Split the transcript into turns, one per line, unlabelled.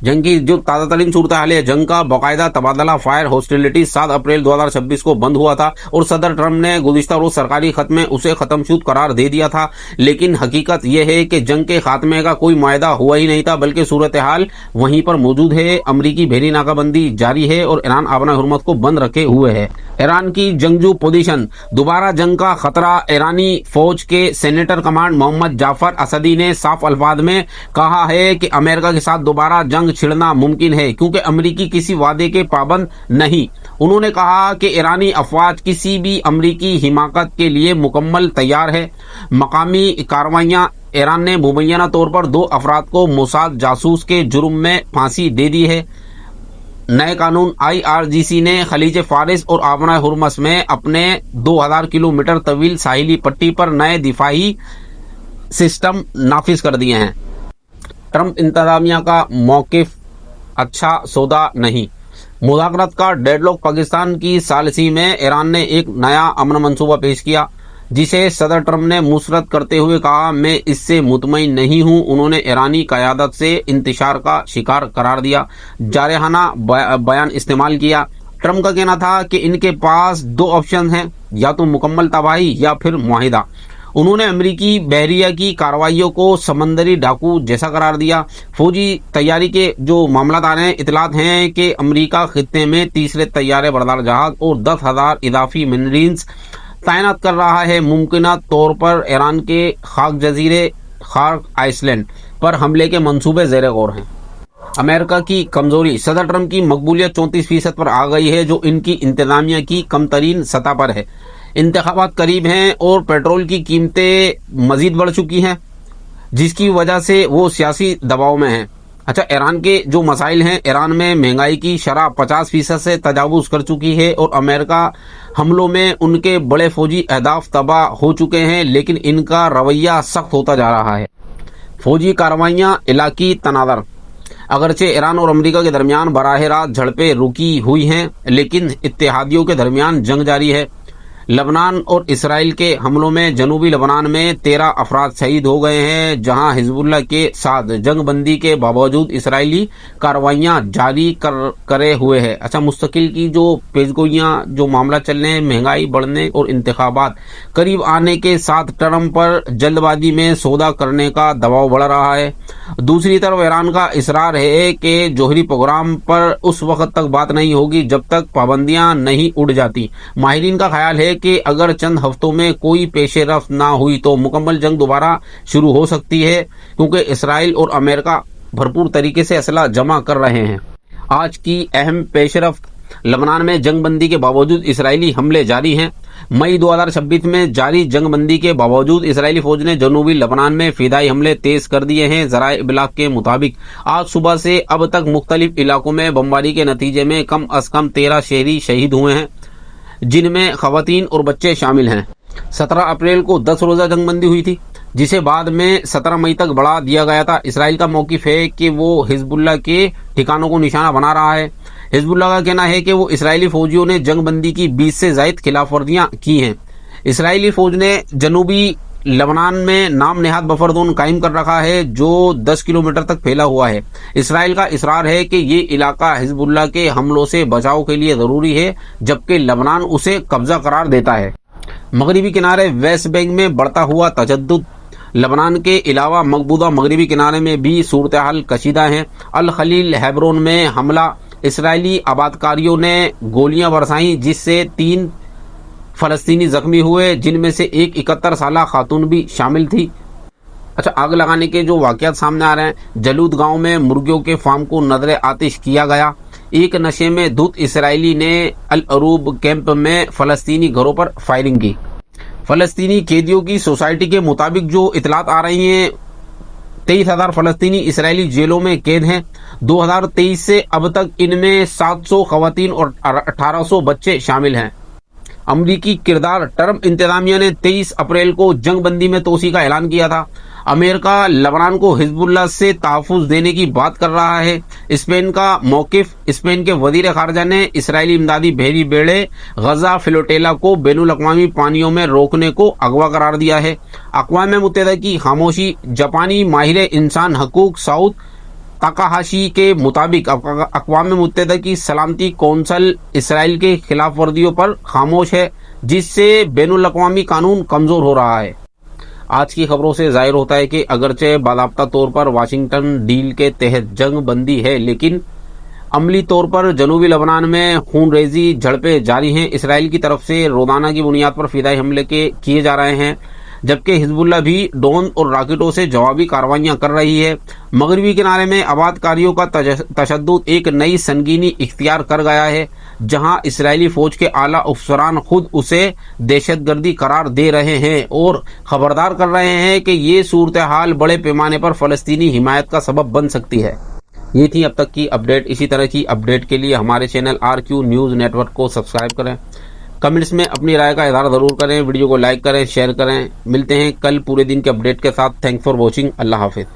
जंग की जो ताज़ा तरीन सूरत हाल है, जंग का बाकायदा तबादला फायर हॉस्टिलिटी 7 अप्रैल 2026 को बंद हुआ था और सदर ट्रंप ने गुज़िश्ता रोज सरकारी खत में उसे खत्मशुदा करार दे दिया था। लेकिन हकीकत यह है कि जंग के खात्मे का कोई मायदा हुआ ही नहीं था, बल्कि सूरत हाल वहीं पर मौजूद है। अमरीकी बहरी नाकाबंदी जारी है और ईरान आबना हुर्मत को बंद रखे हुए है। ईरान की जंगजू पोजीशन, दोबारा जंग का खतरा। ईरानी फौज के सेनेटर कमांड मोहम्मद जाफर असदी ने साफ अल्फाज में कहा है कि अमेरिका के साथ दोबारा जंग छिड़ना मुमकिन है, क्योंकि अमरीकी किसी वादे के पाबंद नहीं। उन्होंने कहा कि ईरानी अफवाज किसी भी अमरीकी हिमाकत के लिए मुकम्मल तैयार है। मकामी कार्रवाइयां, ईरान ने मुबैना तौर पर 2 अफराद को मोसाद जासूस के जुर्म में फांसी दे दी है। नए कानून IRGC ने खलीज फारिस और आबना हुर्मस में अपने 2000 किलोमीटर तवील साहिली पट्टी पर नए दिफाई सिस्टम नाफिज कर दिए हैं। ट्रंप इंतजामिया का मौकिफ अच्छा सौदा नहीं। मुज़ाकरात का डेडलॉक, पाकिस्तान की सालसी में ईरान ने एक नया अमन मंसूबा पेश किया, जिसे सदर ट्रंप ने मुसरत करते हुए कहा, मैं इससे मुतमईन नहीं हूं। उन्होंने ईरानी क़यादत से इंतशार का शिकार करार दिया, जारहाना बयान इस्तेमाल किया। ट्रंप का कहना था कि इनके पास 2 ऑप्शन हैं, या तो मुकम्मल तबाही या फिर मुआहिदा। उन्होंने अमरीकी बहरिया की कार्रवाइयों को समंदरी डाकू जैसा करार दिया। फौजी तैयारी के जो मामला आ रहे हैं, इतलात हैं कि अमरीका खित्ते में तीसरे तैयारे बरदार जहाज और 10,000 इजाफी मिनरीन्स तैनात कर रहा है। मुमकिन तौर पर ईरान के खाक जजीरे खाक आइसलैंड पर हमले के मंसूबे ज़ेर गौर हैं। अमेरिका की कमजोरी, सदर ट्रंप की मकबूलियत 34% पर आ गई है, जो इनकी इंतजामिया की कम तरीन सतह पर है। इंतखाबात करीब हैं और पेट्रोल की कीमतें मजीद बढ़ चुकी हैं, जिसकी वजह से वो सियासी दबाव में हैं। अच्छा, ईरान के जो मसाइल हैं, ईरान में महंगाई की शरह 50% से तजावुज़ कर चुकी है और अमेरिका हमलों में उनके बड़े फौजी अहदाफ तबाह हो चुके हैं, लेकिन इनका रवैया सख्त होता जा रहा है। फौजी कार्रवाइयाँ, इलाकी तनाज़र, अगरचे ईरान और अमेरिका के दरमियान बराह रास्त झड़पें रुकी हुई हैं, लेकिन इत्तेहादियों के दरमियान जंग जारी है। लबनान और इसराइल के हमलों में जनूबी लबनान में 13 अफराद शहीद हो गए हैं, जहां हिजबुल्लाह के साथ जंगबंदी के बावजूद इसराइली कार्रवाइयां जारी करे हुए हैं। अच्छा, मुस्तकिल की जो पेशगोइयां, जो मामला चल रहे हैं, महंगाई बढ़ने और इंतखाबात करीब आने के साथ ट्रंप पर जल्दबाजी में सौदा करने का दबाव बढ़ रहा है। दूसरी तरफ ईरान का इसरार है कि जौहरी प्रोग्राम पर उस वक्त तक बात नहीं होगी जब तक पाबंदियां नहीं उड़ जाती। माहिरीन का ख्याल है कि अगर चंद हफ्तों में कोई पेशे रफ्त ना हुई तो मुकम्मल जंग दोबारा शुरू हो सकती है, क्योंकि इसराइल और अमेरिका भरपूर तरीके से असला जमा कर रहे हैं। आज की अहम पेशरफ्त, लबनान में जंगबंदी के बावजूद इसराइली हमले जारी हैं। मई 2026 में जारी जंगबंदी के बावजूद इसराइली फौज ने जनूबी लबनान में फिदाई हमले तेज कर दिए हैं। ज़राए इबलाग के मुताबिक आज सुबह से अब तक मुख्तलिफ इलाकों में बमबारी के नतीजे में कम अज कम 13 शहरी शहीद हुए हैं, जिनमें खवातीन और बच्चे शामिल हैं। 17 अप्रैल को 10 रोज़ा जंगबंदी हुई थी, जिसे बाद में 17 मई तक बढ़ा दिया गया था। इसराइल का मौकिफ है कि वो हिजबुल्लाह के ठिकानों को निशाना बना रहा है। हिजबुल्लाह का कहना है कि वो इसराइली फौजियों ने जंगबंदी की 20 से ज़ायद खिलाफवर्जियां की हैं। इसराइली फौज ने जनूबी लबनान में नाम नेहाद बफर जोन कायम कर रखा है, जो 10 किलोमीटर तक फैला हुआ है। इसराइल का इसरार है कि ये इलाका हिजबुल्लाह के हमलों से बचाव के लिए ज़रूरी है, जबकि लबनान उसे कब्जा करार देता है। मगरबी किनारे वेस्ट बैंक में बढ़ता हुआ तशद्दुद, लबनान के अलावा मकबूदा मगरबी किनारे में भी सूरत हाल कशीदा है। अल खलील हेब्रोन में हमला, इसराइली आबादकारियों ने गोलियां बरसाईं, जिससे 3 फ़लस्तीनी जख्मी हुए, जिनमें से एक 71 साला खातून भी शामिल थी। अच्छा, आग लगाने के जो वाक़यात सामने आ रहे हैं, जलूद गांव में मुर्गियों के फार्म को नजर आतिश किया गया। एक नशे में धुत इसराइली ने अल अरूब कैंप में फ़लस्तीनी घरों पर फायरिंग की। फ़लस्तीनी कैदियों की सोसाइटी के मुताबिक जो इतलात आ रही हैं, 23,000 फ़लस्तीनी इसराइली जेलों में कैद हैं। 2023 से अब तक इनमें 700 खवातीन और 1800 बच्चे शामिल हैं। अमरीकी किरदार, ट्रंप इंतजामिया ने 23 अप्रैल को जंगबंदी में तोसी का ऐलान किया था। अमेरिका लबनान को हिजबुल्लाह से तहफ़्फ़ुज़ देने की बात कर रहा है। स्पेन का मौक़िफ़, स्पेन के वज़ीर ख़ारजा ने इसराइली इमदादी बहरी बेड़े गज़ा फ्लोटेला को बैनुल अक़वामी पानियों में रोकने को अगवा करार दिया है। अक़वाम मुत्तहिदा की खामोशी, जापानी माहिर इंसान हकूक़ साउद ताकाहाशी के मुताबिक अक़वाम मुत्तहिदा की सलामती कौंसल इसराइल के खिलाफ वर्दियों पर खामोश है, जिससे बैनुल अक़वामी कानून कमज़ोर हो रहा है। आज की खबरों से जाहिर होता है कि अगरचे बाज़ाब्ता तौर पर वाशिंगटन डील के तहत जंग बंदी है, लेकिन अमली तौर पर जनूबी लबनान में खूनरेज़ी झड़पें जारी हैं। इसराइल की तरफ से रोज़ाना की बुनियाद पर फ़िदाई हमले किए जा रहे हैं, जबकि हिजबुल्लाह भी ड्रोन और रॉकेटों से जवाबी कार्रवाइयां कर रही है। मगरबी किनारे में आबादकारियों का तशद्दुद एक नई संगीनी इख्तियार कर गया है, जहां इस्राएली फौज के आला अफसरान खुद उसे दहशतगर्दी करार दे रहे हैं और खबरदार कर रहे हैं कि ये सूरत हाल बड़े पैमाने पर फ़लस्तीनी हिमायत का सबब बन सकती है। ये थी अब तक की अपडेट। इसी तरह की अपडेट के लिए हमारे चैनल RQ न्यूज़ नेटवर्क को सब्सक्राइब करें। कमेंट्स में अपनी राय का इज़हार ज़रूर करें, वीडियो को लाइक करें, शेयर करें। मिलते हैं कल पूरे दिन के अपडेट के साथ। Thanks for watching. अल्लाह हाफिज़।